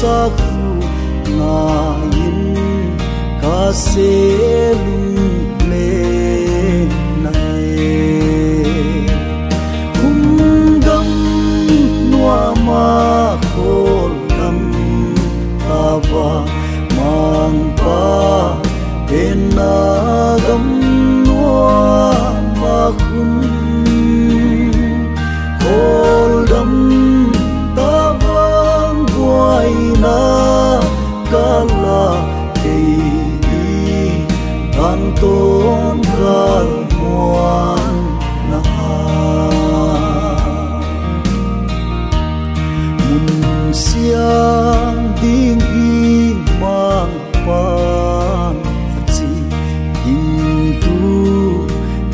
sakhu ngain kaselum le nai humgam nuama kholam ava mangpa enagam nuama khun kholam tavang guaina kala kei anton kal muan na mun siang ding ing mang pan chi ding tu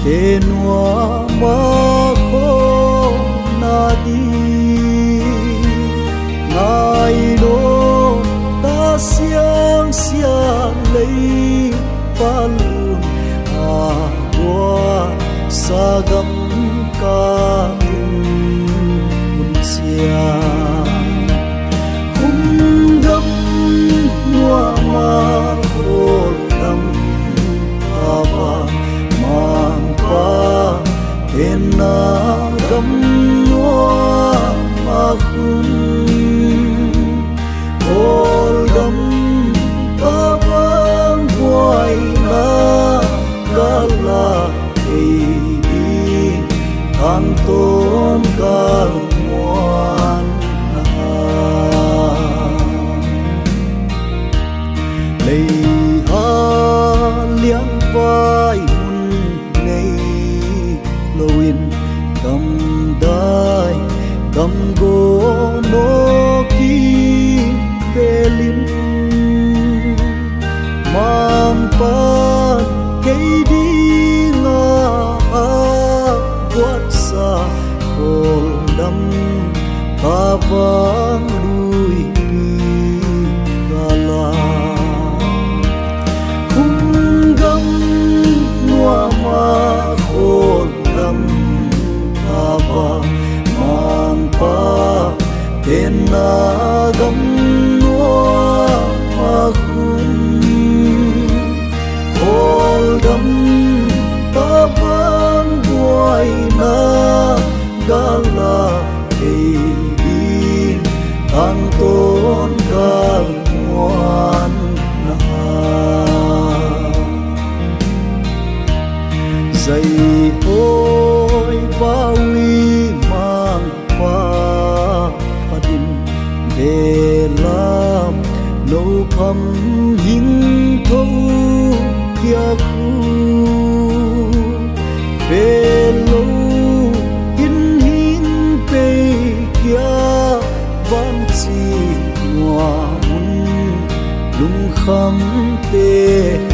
tenwa ma kho na di ngai no ta siang siang lấy palun a bua sagam ka mun sia humgam nuwa ma kholam ava mang pa enagam nuwa ma khun kholam tavang guaina kala kei anton kal muan lei a liang vai mun nei loin kam dai kam go no ki pelin mang pan cây đi nga a quát sa khol đâm ta vang lui gala khung gam nuwa ma khol đâm ta vang mang pa tên na gam nuwa ma khun kholam tavang guaina gala kei anton kal muan na zai oi bawi mang pa padin delam no pham hing thâu kia khu về lâu in hin pe kia van chi ngoa mun lung kham pe